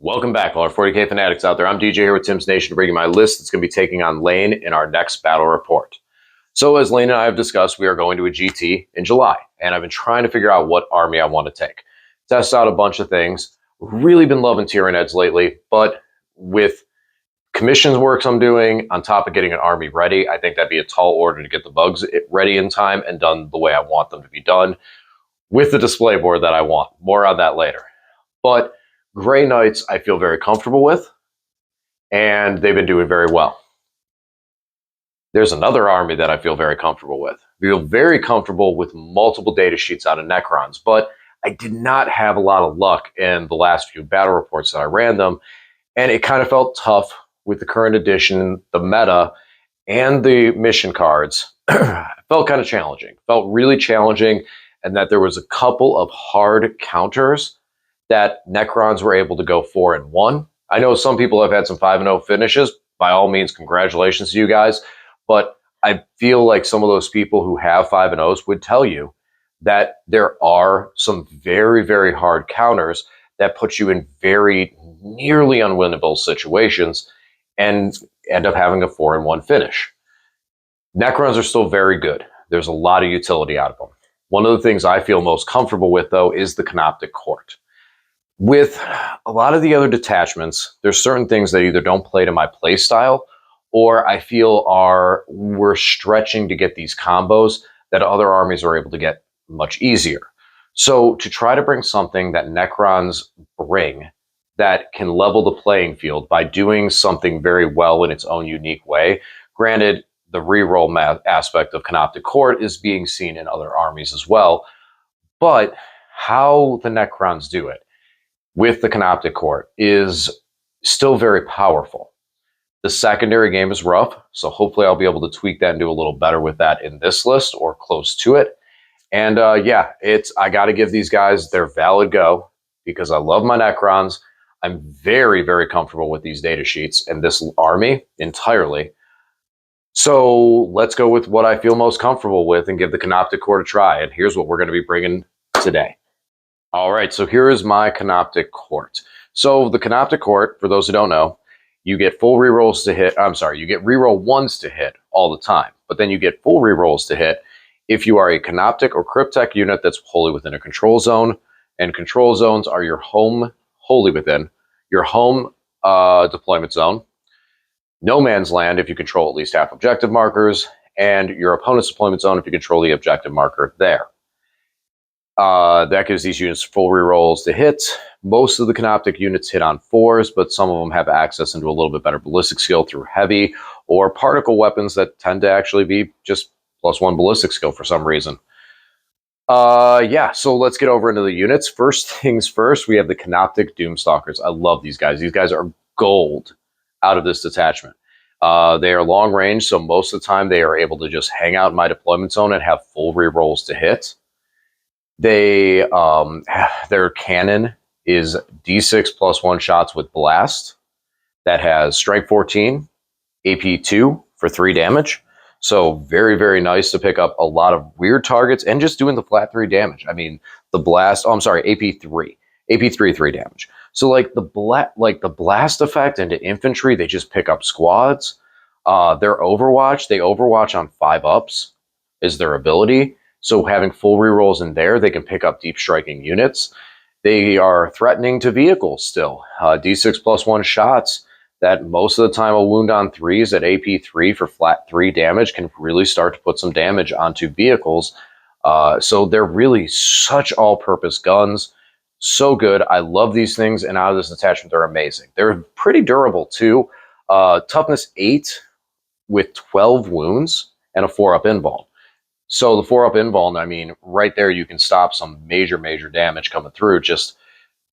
Welcome back, all our 40k fanatics out there. I'm DJ here with Tim's Nation to bring you my list that's going to be taking on Lane in our next battle report. So as Lane and I have discussed, we are going to a GT in July, and I've been trying to figure out what army I want to take. Test out a bunch of things. Really been loving Tyranids lately, but with commissions works I'm doing, on top of getting an army ready, I think that'd be a tall order to get the bugs ready in time and done the way I want them to be done with the display board that I want. More on that later. But Grey Knights I feel very comfortable with, and they've been doing very well. There's another army that I feel very comfortable with. I feel very comfortable with multiple data sheets out of Necrons, but I did not have a lot of luck in the last few battle reports that I ran them, and it kind of felt tough with the current edition, the meta, and the mission cards. It felt kind of challenging. Felt really challenging, and that there was a couple of hard counters that Necrons were able to go 4-1. I know some people have had some 5-0 finishes. By all means, congratulations to you guys. But I feel like some of those people who have 5-0s would tell you that there are some very, very hard counters that put you in very nearly unwinnable situations and end up having a 4-1 finish. Necrons are still very good. There's a lot of utility out of them. One of the things I feel most comfortable with, though, is the Canoptek Court. With a lot of the other detachments, there's certain things that either don't play to my play style, or I feel we're stretching to get these combos that other armies are able to get much easier. So to try to bring something that Necrons bring that can level the playing field by doing something very well in its own unique way, granted, the reroll aspect of Canoptek Court is being seen in other armies as well, but how the Necrons do it with the Canoptek Court is still very powerful. The secondary game is rough, so hopefully I'll be able to tweak that and do a little better with that in this list or close to it. And yeah, I got to give these guys their valid go because I love my Necrons. I'm very, very comfortable with these data sheets and this army entirely. So let's go with what I feel most comfortable with and give the Canoptek Court a try. And here's what we're going to be bringing today. All right, so here is my Canoptek Court. So the Canoptek Court, for those who don't know, you get full rerolls to hit. I'm sorry, you get reroll ones to hit all the time, but then you get full rerolls to hit if you are a Canoptek or Cryptek unit that's wholly within a control zone, and control zones are your home, wholly within your home deployment zone, no man's land if you control at least half objective markers, and your opponent's deployment zone if you control the objective marker there. That gives these units full rerolls to hit. Most of the Canoptek units hit on 4s, but some of them have access into a little bit better ballistic skill through heavy or particle weapons that tend to actually be just +1 ballistic skill for some reason. Yeah, so let's get over into the units. First things first, we have the Canoptek Doomstalkers. I love these guys. These guys are gold out of this detachment. They are long range, so most of the time they are able to just hang out in my deployment zone and have full rerolls to hit. Their cannon is D6 +1 shots with blast that has strength 14, AP 2 for 3 damage. So very, very nice to pick up a lot of weird targets and just doing the flat 3 damage. I mean, the blast, I'm sorry, AP 3, 3 damage. So like the blast effect into infantry, they just pick up squads. Their Overwatch, they Overwatch on 5-ups is their ability. So having full rerolls in there, they can pick up deep striking units. They are threatening to vehicles still. D6 +1 shots that most of the time a wound on 3s at AP 3 for flat 3 damage can really start to put some damage onto vehicles. So they're really such all-purpose guns. So good. I love these things, and out of this detachment, they're amazing. They're pretty durable too. Toughness 8 with 12 wounds and a 4-up invuln. So the 4-up invuln, I mean, right there you can stop some major, major damage coming through just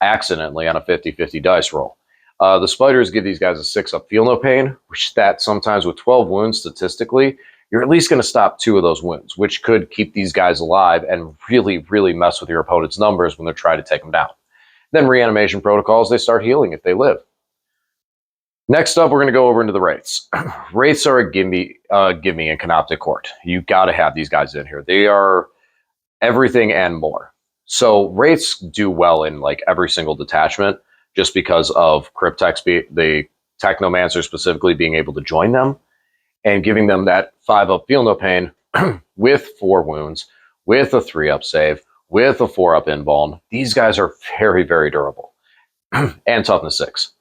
accidentally on a 50-50 dice roll. The spiders give these guys a 6-up feel no pain, which that sometimes with 12 wounds statistically, you're at least going to stop 2 of those wounds, which could keep these guys alive and really, really mess with your opponent's numbers when they're trying to take them down. Then reanimation protocols, they start healing if they live. Next up, we're going to go over into the Wraiths. Wraiths are a gimme in Canoptek Court. You got to have these guys in here. They are everything and more. So Wraiths do well in like every single detachment. just because of the Technomancer specifically being able to join them and giving them that 5-up Feel No Pain with 4 wounds, with a 3-up save, with a 4-up invuln. These guys are very, very durable. And toughness 6.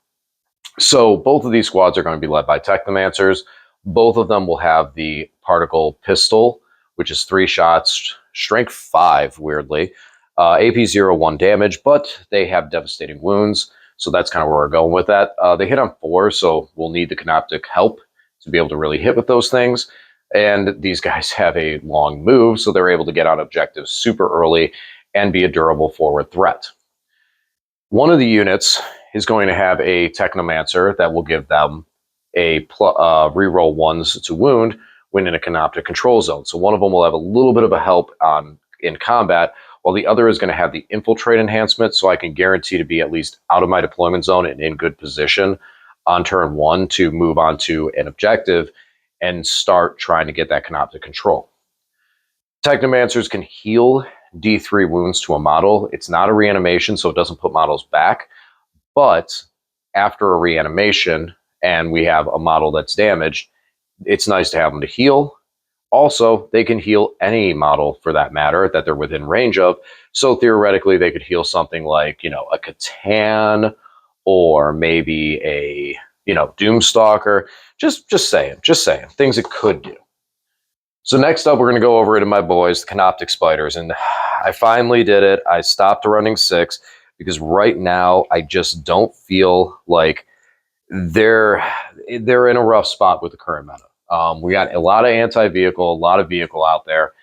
So both of these squads are going to be led by Technomancers. Both of them will have the particle pistol, which is 3 shots, strength 5, weirdly, AP 0, 1 damage, but they have devastating wounds. So that's kind of where we're going with that. They hit on 4, so we'll need the Canoptek help to be able to really hit with those things. And these guys have a long move, so they're able to get on objectives super early and be a durable forward threat. One of the units is going to have a Technomancer that will give them a reroll 1s to wound when in a Canoptek control zone. So one of them will have a little bit of a help in combat, while the other is going to have the infiltrate enhancement, so I can guarantee to be at least out of my deployment zone and in good position on turn 1 to move on to an objective and start trying to get that Canoptek control. Technomancers can heal D3 wounds to a model. It's not a reanimation, so it doesn't put models back. But after a reanimation and we have a model that's damaged, it's nice to have them to heal. Also, they can heal any model for that matter that they're within range of. So theoretically, they could heal something like, a Ctan or maybe a, Doomstalker. Just saying things it could do. So next up, we're going to go over to my boys, the Canoptek Spiders, and I finally did it. I stopped running 6 because right now I just don't feel like they're in a rough spot with the current meta. We got a lot of anti-vehicle, a lot of vehicle out there,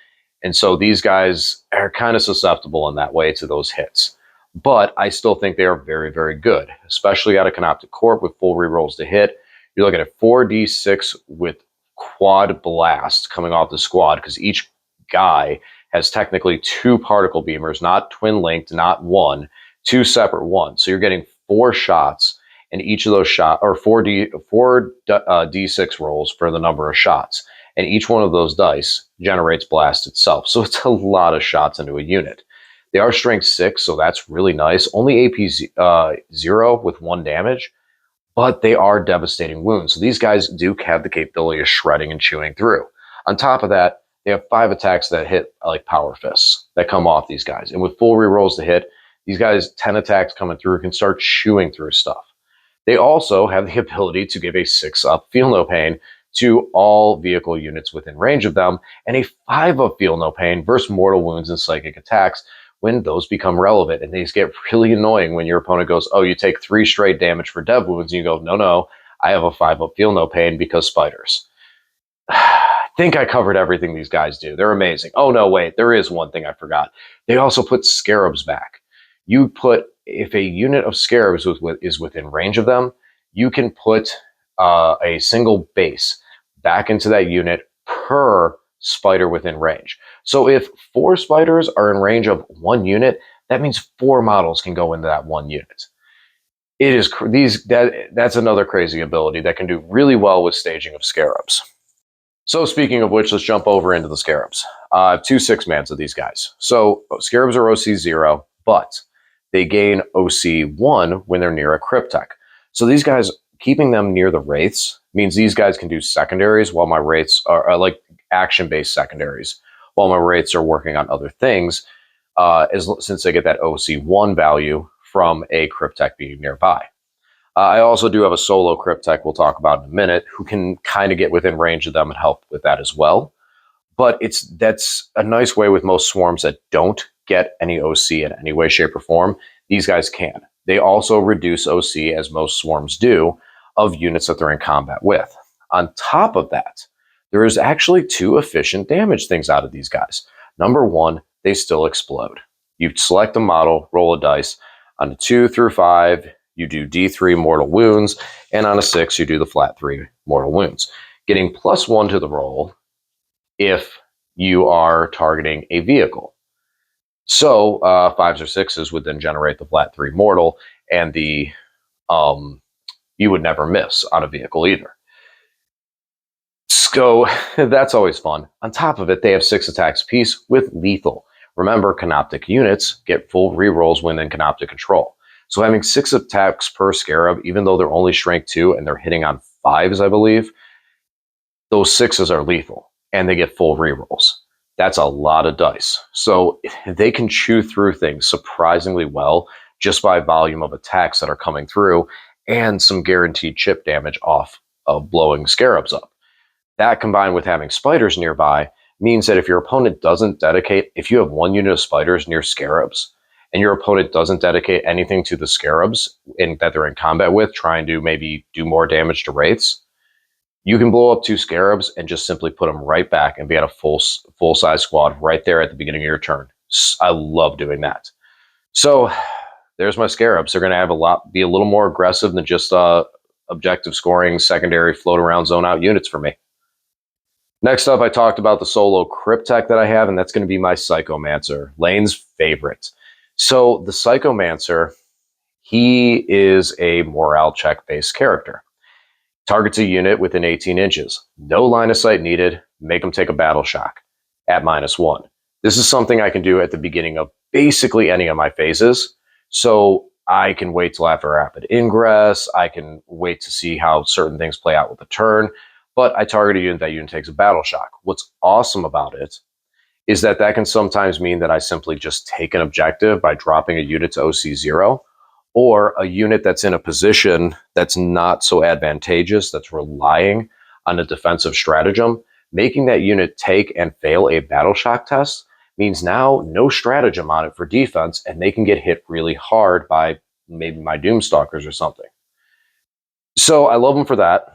and so these guys are kind of susceptible in that way to those hits. But I still think they are very, very good, especially out of Canoptek Court with full rerolls to hit. You're looking at 4d6 with quad blast coming off the squad, because each guy has technically 2 particle beamers, not twin linked, not 1, 2 separate ones. So you're getting 4 shots, and each of those shots, or 4 d6 rolls for the number of shots, and each one of those dice generates blast itself. So it's a lot of shots into a unit. They are strength 6, so that's really nice. Only AP 0 with 1 damage. But they are devastating wounds. So these guys do have the capability of shredding and chewing through. On top of that, they have 5 attacks that hit like power fists that come off these guys. And with full rerolls to hit, these guys, 10 attacks coming through, can start chewing through stuff. They also have the ability to give a 6-up Feel No Pain to all vehicle units within range of them, and a 5-up Feel No Pain versus mortal wounds and psychic attacks when those become relevant. And these get really annoying when your opponent goes, oh, you take 3 straight damage for dev wounds, and you go, no, I have a 5-up Feel No Pain because spiders. I think I covered everything these guys do. They're amazing. Oh no, wait, there is one thing I forgot. They also put scarabs back. If a unit of scarabs is within range of them, you can put a single base back into that unit per spider within range. So if 4 spiders are in range of 1 unit, that means 4 models can go into that 1 unit. It is that's another crazy ability that can do really well with staging of scarabs. So speaking of which, let's jump over into the scarabs. I have 2 6-mans of these guys. So scarabs are OC 0, but they gain OC 1 when they're near a Cryptek. So these guys, keeping them near the wraiths means these guys can do secondaries while my wraiths are like action-based secondaries, while my wraiths are working on other things, since they get that OC1 value from a Cryptek being nearby. I also do have a solo Cryptek we'll talk about in a minute, who can kind of get within range of them and help with that as well. But that's a nice way with most swarms that don't get any OC in any way, shape, or form. These guys can. They also reduce OC, as most swarms do, of units that they're in combat with. On top of that, there is actually 2 efficient damage things out of these guys. Number 1, they still explode. You select a model, roll a dice. On a 2 through 5, you do D3 mortal wounds, and on a 6, you do the flat 3 mortal wounds, getting +1 to the roll if you are targeting a vehicle. So 5s or 6s would then generate the flat 3 mortal, and the you would never miss on a vehicle either. So that's always fun. On top of it, they have 6 attacks apiece with lethal. Remember, Canoptek units get full rerolls when in Canoptek control. So having 6 attacks per Scarab, even though they're only strength 2 and they're hitting on 5s, I believe, those 6s are lethal and they get full rerolls. That's a lot of dice. So they can chew through things surprisingly well just by volume of attacks that are coming through and some guaranteed chip damage off of blowing Scarabs up. That combined with having spiders nearby means that if your opponent doesn't dedicate, if you have 1 unit of spiders near Scarabs and your opponent doesn't dedicate anything to the Scarabs that they're in combat with, trying to maybe do more damage to Wraiths, you can blow up 2 Scarabs and just simply put them right back and be at a full-size squad right there at the beginning of your turn. I love doing that. So there's my Scarabs. They're going to have be a little more aggressive than just objective scoring, secondary float around zone out units for me. Next up, I talked about the solo crypt tech that I have, and that's going to be my Psychomancer, Lane's favorite. So the Psychomancer, he is a morale check based character. Targets a unit within 18 inches. No line of sight needed. Make them take a battle shock at -1. This is something I can do at the beginning of basically any of my phases. So I can wait till after rapid ingress. I can wait to see how certain things play out with the turn. But I target a unit, that unit takes a battle shock. What's awesome about it is that can sometimes mean that I simply just take an objective by dropping a unit to OC0, or a unit that's in a position that's not so advantageous, that's relying on a defensive stratagem. Making that unit take and fail a battle shock test means now no stratagem on it for defense, and they can get hit really hard by maybe my Doomstalkers or something. So I love them for that.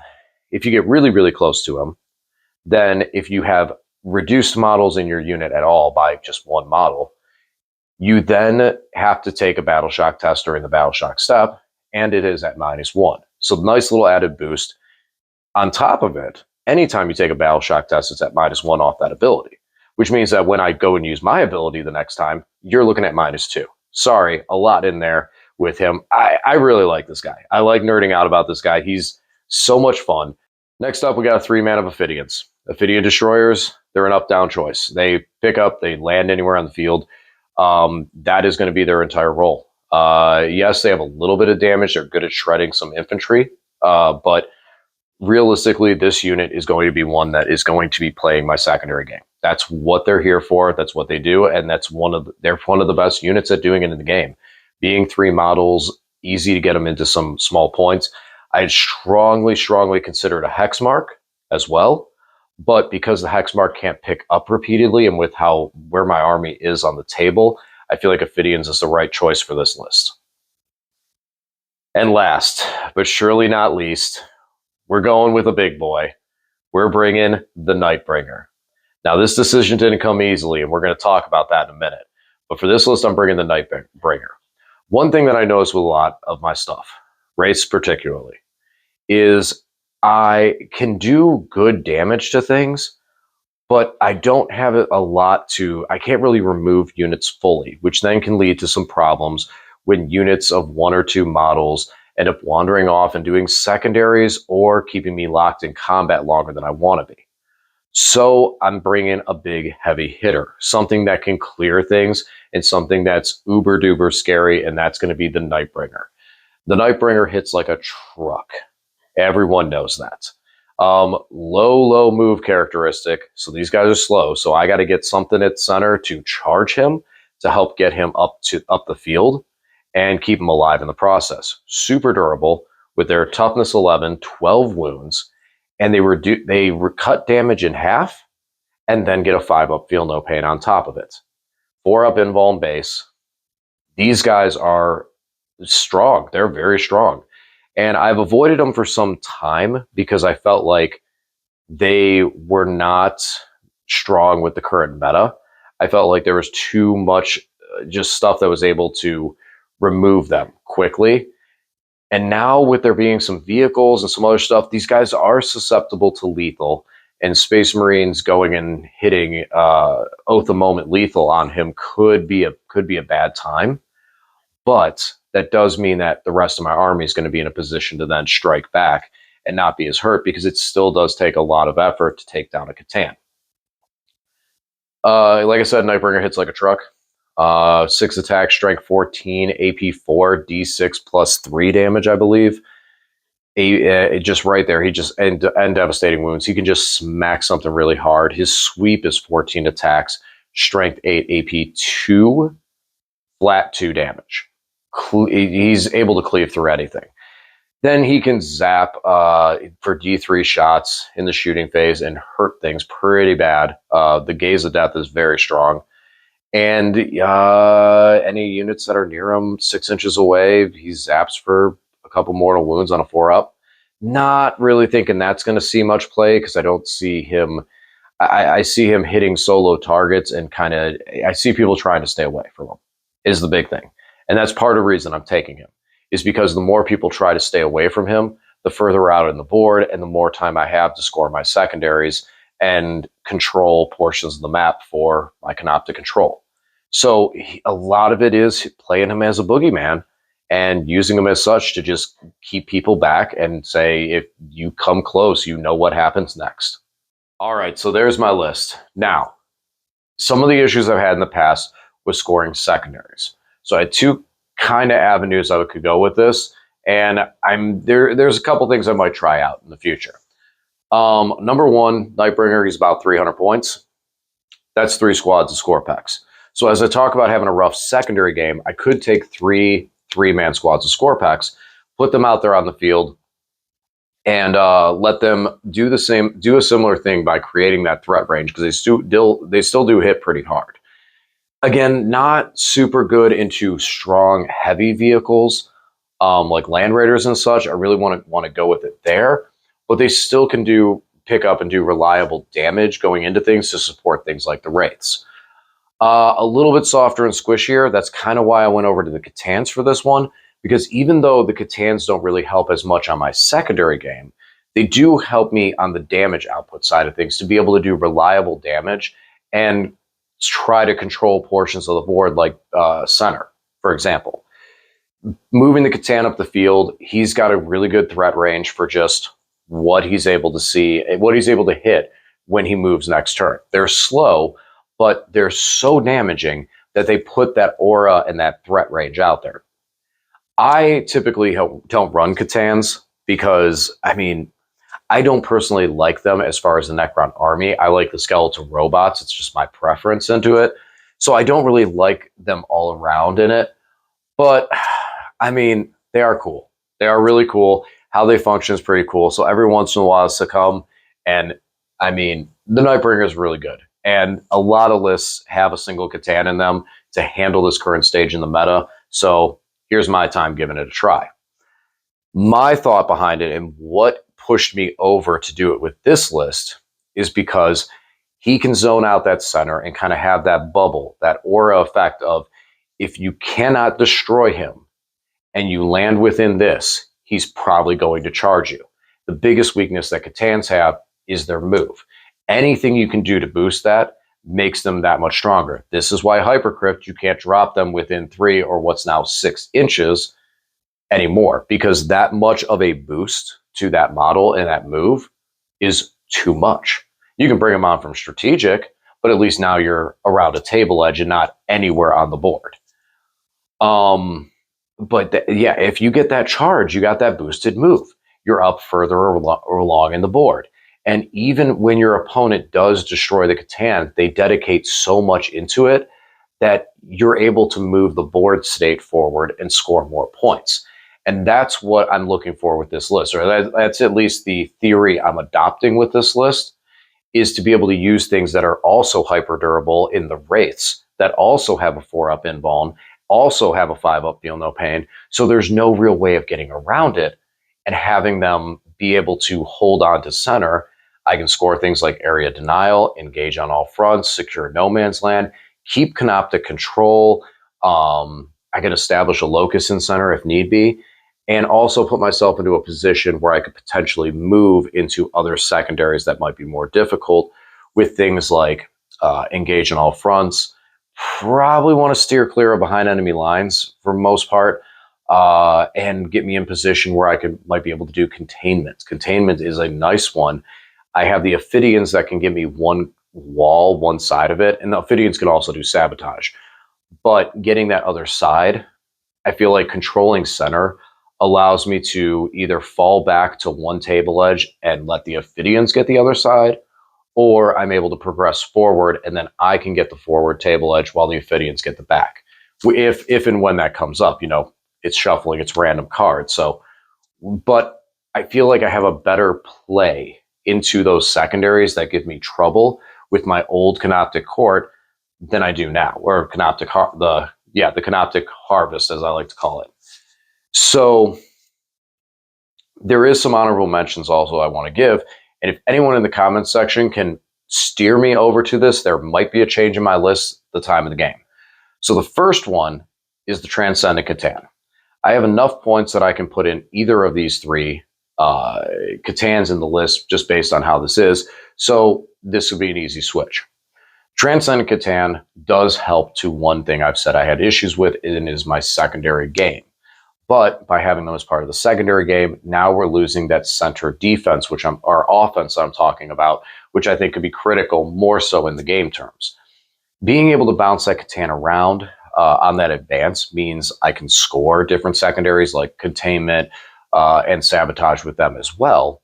If you get really, really close to them, then if you have reduced models in your unit at all by just 1 model, you then have to take a battle shock test during the battle shock step, and it is at -1. So nice little added boost. On top of it, anytime you take a battle shock test, it's at -1 off that ability, which means that when I go and use my ability the next time, you're looking at -2. Sorry, a lot in there with him. I really like this guy. I like nerding out about this guy. He's so much fun. Next up, we got a 3-man of Ophidians. Ophidian Destroyers, they're an up-down choice. They pick up, they land anywhere on the field. That is going to be their entire role. Yes, they have a little bit of damage. They're good at shredding some infantry. But realistically, this unit is going to be one that is going to be playing my secondary game. That's what they're here for. That's what they do. And they're one of the best units at doing it in the game. Being 3 models, easy to get them into some small points. I'd strongly consider it a hex mark as well. But because the hex mark can't pick up repeatedly, and with where my army is on the table, I feel like Ophidians is the right choice for this list. And last, but surely not least, we're going with a big boy. We're bringing the Nightbringer. Now, this decision didn't come easily, and we're going to talk about that in a minute. But for this list, I'm bringing the Nightbringer. One thing that I notice with a lot of my stuff, Wraiths particularly, is I can do good damage to things, but I don't have a lot I can't really remove units fully, which then can lead to some problems when units of 1 or 2 models end up wandering off and doing secondaries or keeping me locked in combat longer than I want to be. So I'm bringing a big heavy hitter, something that can clear things and something that's uber duper scary, and that's going to be the Nightbringer. The Nightbringer hits like a truck. Everyone knows that. Low move characteristic. So these guys are slow. So I got to get something at center to charge him to help get him up the field and keep him alive in the process. Super durable with their toughness 11, 12 wounds, and they cut damage in half and then get a 5-up feel no pain on top of it. 4-up invuln base. These guys are strong. They're very strong. And I've avoided them for some time because I felt like they were not strong with the current meta. I felt like there was too much just stuff that was able to remove them quickly. And now with there being some vehicles and some other stuff, these guys are susceptible to lethal. And Space Marines going and hitting Oath of Moment lethal on him could be a bad time. But that does mean that the rest of my army is going to be in a position to then strike back and not be as hurt, because it still does take a lot of effort to take down a Ctan. Like I said, Nightbringer hits like a truck. 6 attack, strength 14, AP 4, D6 plus 3 damage, I believe. Just right there, he just and devastating wounds. He can just smack something really hard. His sweep is 14 attacks, strength 8, AP 2, flat 2 damage. He's able to cleave through anything. Then he can zap for D3 shots in the shooting phase and hurt things pretty bad. The Gaze of Death is very strong. And any units that are near him 6 inches away, he zaps for a couple mortal wounds on a 4-up. Not really thinking that's going to see much play because I don't see him. I see him hitting solo targets and kind of. I see people trying to stay away from him, is the big thing. And that's part of the reason I'm taking him, is because the more people try to stay away from him, the further out in the board and the more time I have to score my secondaries and control portions of the map for my Canoptek control. So a lot of it is playing him as a boogeyman and using him as such to just keep people back and say, if you come close, you know what happens next. All right, so there's my list. Now, some of the issues I've had in the past was scoring secondaries. So I had 2 kind of avenues I could go with this, and there's a couple things I might try out in the future. Number 1, Nightbringer, he's about 300 points. That's 3 squads of score packs. So as I talk about having a rough secondary game, I could take 3 3-man squads of score packs, put them out there on the field, and let them do a similar thing by creating that threat range, because they still do hit pretty hard. Again, not super good into strong, heavy vehicles like Land Raiders and such. I really want to go with it there, but they still can pick up and do reliable damage going into things to support things like the Wraiths. A little bit softer and squishier. That's kind of why I went over to the Ctans for this one, because even though the Ctans don't really help as much on my secondary game, they do help me on the damage output side of things to be able to do reliable damage and try to control portions of the board, like center, for example. Moving the Ctan up the field, he's got a really good threat range for just what he's able to see, what he's able to hit when he moves next turn. They're slow, but they're so damaging that they put that aura and that threat range out there. I typically don't run Ctans because, I don't personally like them as far as the Necron army. I like the skeletal robots. It's just my preference into it. So I don't really like them all around in it. But, they are cool. They are really cool. How they function is pretty cool. So every once in a while, succumb. And, the Nightbringer is really good. And a lot of lists have a single Ctan in them to handle this current stage in the meta. So here's my time giving it a try. My thought behind it and what pushed me over to do it with this list is because he can zone out that center and kind of have that bubble, that aura effect of, if you cannot destroy him and you land within this, he's probably going to charge you. The biggest weakness that Ctans have is their move. Anything you can do to boost that makes them that much stronger. This is why Hypercrypt, you can't drop them within 3 or what's now 6 inches anymore, because that much of a boost to that model and that move is too much. You can bring them on from strategic, but at least now you're around a table edge and not anywhere on the board. If you get that charge, you got that boosted move. You're up further along in the board. And even when your opponent does destroy the Ctan, they dedicate so much into it that you're able to move the board state forward and score more points. And that's what I'm looking for with this list, or that's at least the theory I'm adopting with this list, is to be able to use things that are also hyper durable in the Wraiths, that also have a 4-up invuln, also have a 5-up feel no pain. So there's no real way of getting around it, and having them be able to hold on to center. I can score things like area denial, engage on all fronts, secure no man's land, keep Canoptek control. I can establish a locus in center if need be, and also put myself into a position where I could potentially move into other secondaries that might be more difficult with things like engage on all fronts. Probably want to steer clear of behind enemy lines for most part, and get me in position where I might be able to do containment. Containment is a nice one. I have the Ophidians that can give me one wall, one side of it, and the Ophidians can also do sabotage. But getting that other side, I feel like controlling center allows me to either fall back to one table edge and let the Ophidians get the other side, or I'm able to progress forward and then I can get the forward table edge while the Ophidians get the back. If and when that comes up, it's shuffling, it's random cards. So, but I feel like I have a better play into those secondaries that give me trouble with my old Canoptek Court than I do now, or the Canoptek Harvest, as I like to call it. So there is some honorable mentions also I want to give. And if anyone in the comments section can steer me over to this, there might be a change in my list at the time of the game. So the first one is the Transcendent Ctan. I have enough points that I can put in either of these three Catans in the list just based on how this is. So this would be an easy switch. Transcendent Catan does help to one thing I've said I had issues with, and it is my secondary game. But by having them as part of the secondary game, now we're losing that center defense, our offense I'm talking about, which I think could be critical more so in the game terms. Being able to bounce that Catan around on that advance means I can score different secondaries like containment and sabotage with them as well.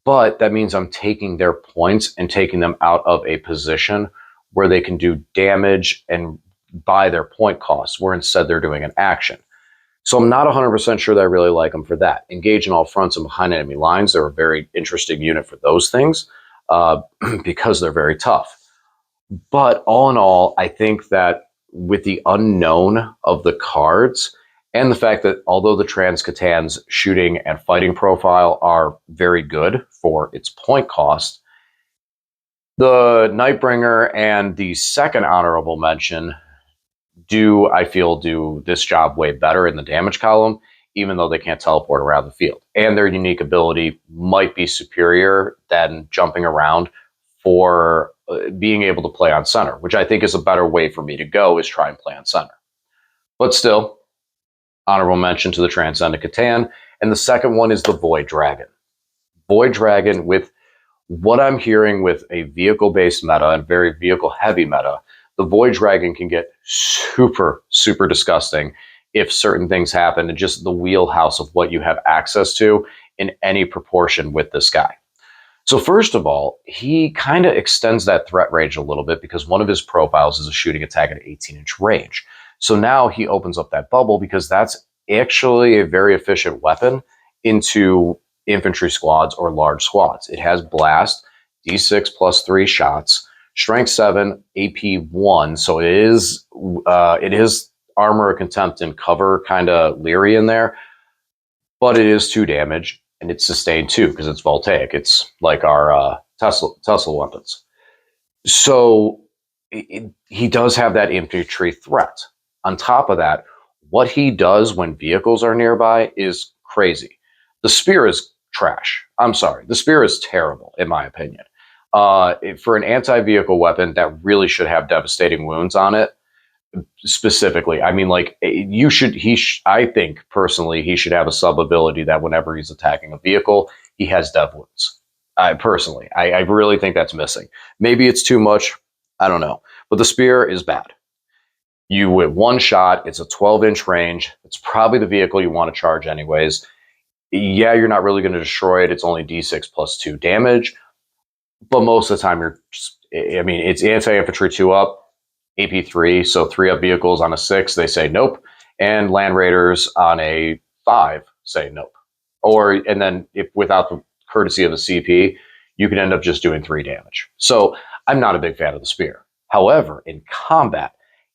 But that means I'm taking their points and taking them out of a position where they can do damage and buy their point costs, where instead they're doing an action. So I'm not 100% sure that I really like them for that. Engage in all fronts and behind enemy lines. They're a very interesting unit for those things because they're very tough. But all in all, I think that with the unknown of the cards and the fact that although the Trans-Catan's shooting and fighting profile are very good for its point cost, the Nightbringer and the second honorable mention I feel do this job way better in the damage column, even though they can't teleport around the field. And their unique ability might be superior than jumping around for being able to play on center, which I think is a better way for me to go, is try and play on center. But still, honorable mention to the Transcendent Catan. And the second one is the Void Dragon. Void Dragon, with what I'm hearing with a vehicle-based meta and very vehicle-heavy meta, the Void Dragon can get super, super disgusting if certain things happen, and just the wheelhouse of what you have access to in any proportion with this guy. So first of all, he kind of extends that threat range a little bit because one of his profiles is a shooting attack at 18-inch range. So now he opens up that bubble because that's actually a very efficient weapon into infantry squads or large squads. It has blast, D6 plus 3 shots, strength 7, AP 1. So it is armor, contempt, and cover kind of leery in there, but it is 2 damage and it's sustained 2 because it's voltaic. It's like our Tesla weapons. So he does have that infantry threat. On top of that, what he does when vehicles are nearby is crazy. The spear is trash. I'm sorry. The spear is terrible, in my opinion. For an anti-vehicle weapon that really should have devastating wounds on it, specifically, I mean, like, I think personally he should have a sub ability that whenever he's attacking a vehicle, he has dev wounds. I really think that's missing. Maybe it's too much. I don't know. But the spear is bad. You with one shot, it's a 12-inch range. It's probably the vehicle you want to charge anyways. Yeah, you're not really going to destroy it. It's only D6 plus 2 damage. But most of the time, it's anti-infantry 2 up, AP 3, so 3 up vehicles on a 6, they say nope. And Land Raiders on a 5 say nope. And then if without the courtesy of the CP, you can end up just doing 3 damage. So I'm not a big fan of the spear. However, in combat,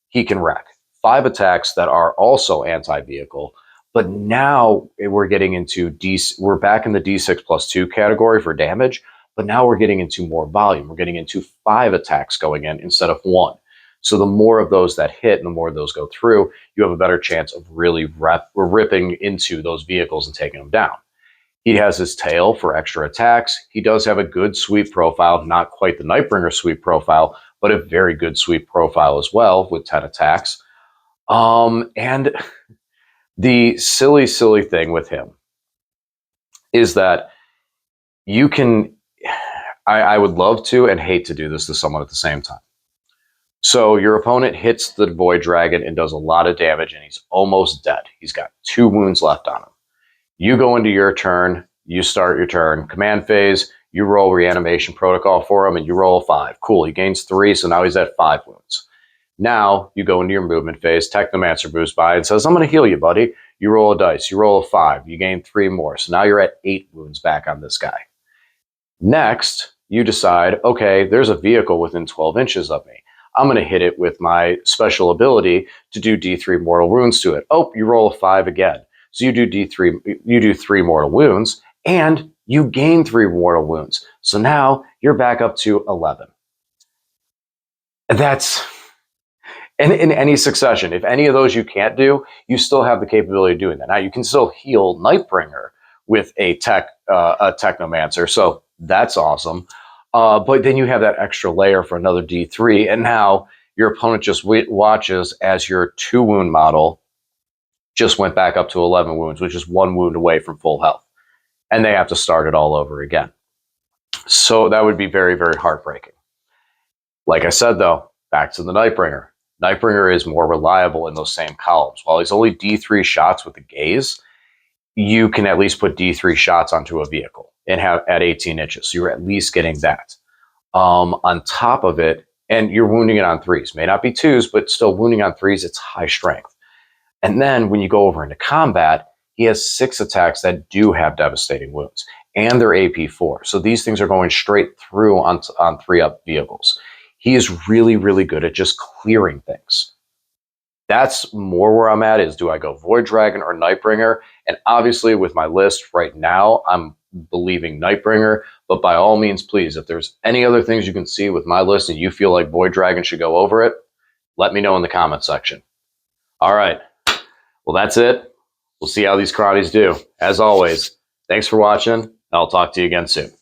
he can wreck 5 attacks that are also anti-vehicle. But now we're getting into we're back in the D6 plus 2 category for damage, but now we're getting into more volume. We're getting into 5 attacks going in instead of 1. So the more of those that hit and the more of those go through, you have a better chance of really ripping into those vehicles and taking them down. He has his tail for extra attacks. He does have a good sweep profile, not quite the Nightbringer sweep profile, but a very good sweep profile as well with 10 attacks. And the silly thing with him is that I would love to and hate to do this to someone at the same time. So your opponent hits the Void Dragon and does a lot of damage, and he's almost dead. He's got 2 wounds left on him. You go into your turn, you start your turn. Command phase, you roll Reanimation Protocol for him, and you roll a 5. Cool, he gains 3, so now he's at 5 wounds. Now you go into your movement phase, Technomancer moves by and says, I'm going to heal you, buddy. You roll a dice, you roll a 5, you gain 3 more. So now you're at 8 wounds back on this guy. Next, you decide, okay, there's a vehicle within 12 inches of me. I'm going to hit it with my special ability to do D3 mortal wounds to it. Oh, you roll a 5 again. So you do D3, you do 3 mortal wounds, and you gain 3 mortal wounds. So now you're back up to 11. That's in any succession. If any of those you can't do, you still have the capability of doing that. Now you can still heal Nightbringer with a Technomancer, so that's awesome. But then you have that extra layer for another D3, and now your opponent just watches as your 2 wound model just went back up to 11 wounds, which is 1 wound away from full health. And they have to start it all over again. So that would be very, very heartbreaking. Like I said, though, back to the Nightbringer. Nightbringer is more reliable in those same columns. While he's only D3 shots with the gaze, you can at least put D3 shots onto a vehicle and have at 18 inches. So you're at least getting that. On top of it, and you're wounding it on 3s. May not be 2s, but still wounding on 3s, it's high strength. And then when you go over into combat, he has 6 attacks that do have devastating wounds, and they're AP4. So these things are going straight through on 3-up vehicles. He is really, really good at just clearing things. That's more where I'm at, is do I go Void Dragon or Nightbringer? And obviously with my list right now, I'm believing Nightbringer, but by all means, please, if there's any other things you can see with my list and you feel like Void Dragon should go over it, let me know in the comment section. All right. Well, that's it. We'll see how these karates do. As always, thanks for watching. I'll talk to you again soon.